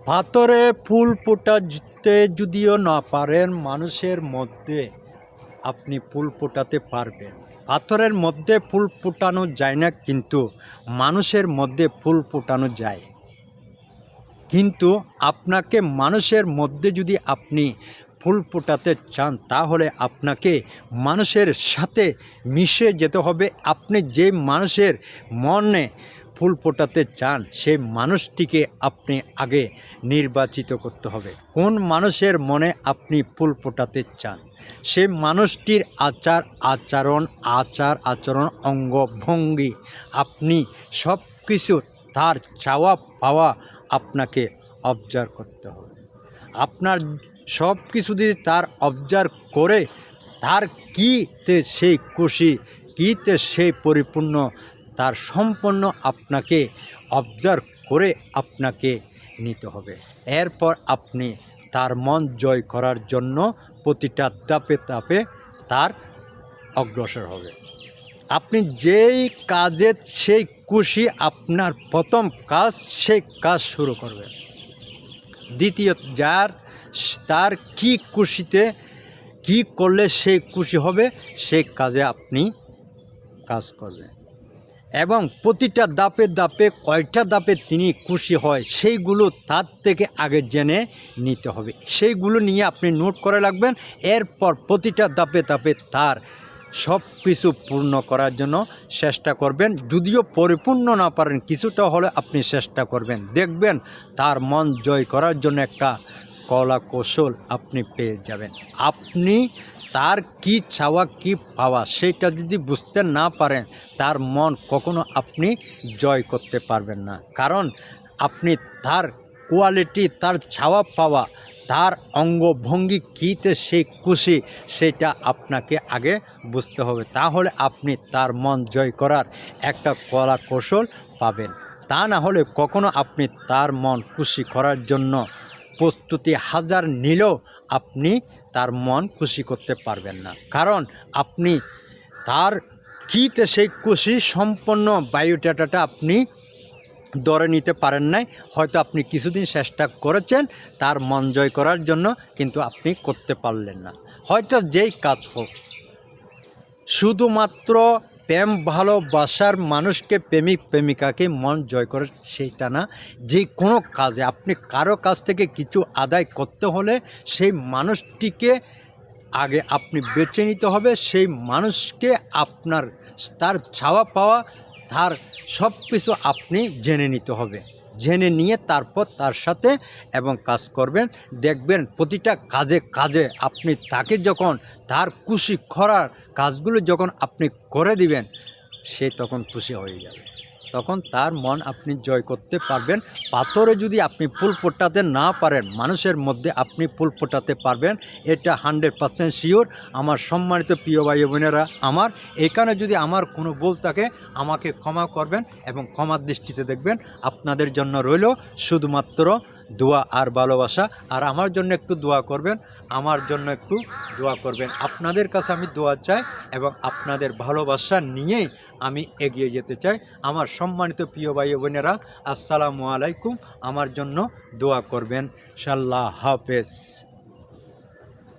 পাথরে ফুল ফোটাতে যদিও না পারেন, মানুষের মধ্যে আপনি ফুল ফোটাতে পারবেন। পাথরের মধ্যে ফুল ফোটানো যায় না, কিন্তু মানুষের মধ্যে ফুল ফোটানো যায়। কিন্তু আপনাকে মানুষের মধ্যে যদি আপনি ফুল ফোটাতে চান, তাহলে আপনাকে মানুষের সাথে মিশে যেতে হবে। আপনি যে মানুষের মনে ফুল ফোটাতে চান, সেই মানুষটিকে আপনি আগে নির্বাচিত করতে হবে। কোন মানুষের মনে আপনি ফুল ফোটাতে চান, সে মানুষটির আচার আচরণ অঙ্গভঙ্গি, আপনি সব কিছু তার চাওয়া পাওয়া আপনাকে অবজার্ভ করতে হবে। আপনার সব কিছু যদি তার অবজার্ভ করে তার কীতে সেই খুশি, কীতে সেই পরিপূর্ণ, তার সম্পন্ন আপনাকে অবজার্ভ করে আপনাকে নিতে হবে। এরপর আপনি তার মন জয় করার জন্য প্রতিটা ধাপে ধাপে তার অগ্রসর হবে। আপনি যেই কাজে সেই খুশি, আপনার প্রথম কাজ সেই কাজ শুরু করবে। দ্বিতীয়, তার কি খুশিতে কি করলে সে খুশি হবে, সেই কাজে আপনি কাজ করবেন। এবং প্রতিটা ধাপে ধাপে কয়টা ধাপে তিনি খুশি হয়, সেইগুলো তার থেকে আগে জেনে নিতে হবে। সেইগুলো নিয়ে আপনি নোট করে রাখবেন। এরপর প্রতিটা ধাপে ধাপে তার সব কিছু পূর্ণ করার জন্য চেষ্টা করবেন। যদিও পরিপূর্ণ না পারেন, কিছুটা হলে আপনি চেষ্টা করবেন। দেখবেন তার মন জয় করার জন্য একটা কলা কৌশল আপনি পেয়ে যাবেন। আপনি তার কি চাওয়া কি পাওয়া সেটা যদি বুঝতে না পারেন, তার মন কখনো আপনি জয় করতে পারবেন না। কারণ আপনি তার কোয়ালিটি, তার চাওয়া পাওয়া, তার অঙ্গভঙ্গি কীতে সে খুশি, সেটা আপনাকে আগে বুঝতে হবে। তাহলে আপনি তার মন জয় করার একটা কলা কৌশল পাবেন। তা না হলে কখনো আপনি তার মন খুশি করার জন্য প্রস্তুতি হাজার নিলেও আপনি তার মন খুশি করতে পারবেন না। কারণ আপনি তার কীতে সেই খুশি সম্পন্ন বায়োডাটাটা আপনি ধরে নিতে পারেন নাই। হয়তো আপনি কিছুদিন চেষ্টা করেছেন তার মন জয় করার জন্য, কিন্তু আপনি করতে পারলেন না। হয়তো যেই কাজ হোক, শুধুমাত্র প্রেম ভালোবাসার মানুষকে, প্রেমিক প্রেমিকাকে মন জয় করে সেইটা না, যে কোনো কাজে আপনি কারো কাছ থেকে কিছু আদায় করতে হলে সেই মানুষটিকে আগে আপনি বেছে নিতে হবে। সেই মানুষকে আপনার তার চাওয়া পাওয়া, তার সব কিছু আপনি জেনে নিতে হবে। জেনে নিয়ে তারপর তার সাথে এবং কাজ করবেন। দেখবেন প্রতিটা কাজে কাজে আপনি তাকে যখন তার খুশি করার কাজগুলো যখন আপনি করে দিবেন, সে তখন খুশি হয়ে যাবে। তখন তার মন আপনি জয় করতে পারবেন। পাথরে যদি আপনি ফুল ফোটাতে না পারেন, মানুষের মধ্যে আপনি ফুল ফোটাতে পারবেন, এটা 100% শিওর। আমার সম্মানিত প্রিয় ভাই বোনেরা, আমার এখানে যদি আমার কোনো ভুল থাকে আমাকে ক্ষমা করবেন এবং ক্ষমার দৃষ্টিতে দেখবেন। আপনাদের জন্য রইল শুধুমাত্র দোয়া আর ভালোবাসা। আর আমার জন্য একটু দোয়া করবেন, আমার জন্য একটু দোয়া করবেন। আপনাদের কাছে আমি দোয়া চাই এবং আপনাদের ভালোবাসা নিয়েই আমি এগিয়ে যেতে চাই। আমার সম্মানিত প্রিয় ভাই বোনেরা, আসসালামু আলাইকুম। আমার জন্য দোয়া করবেন। আল্লাহ হাফেজ।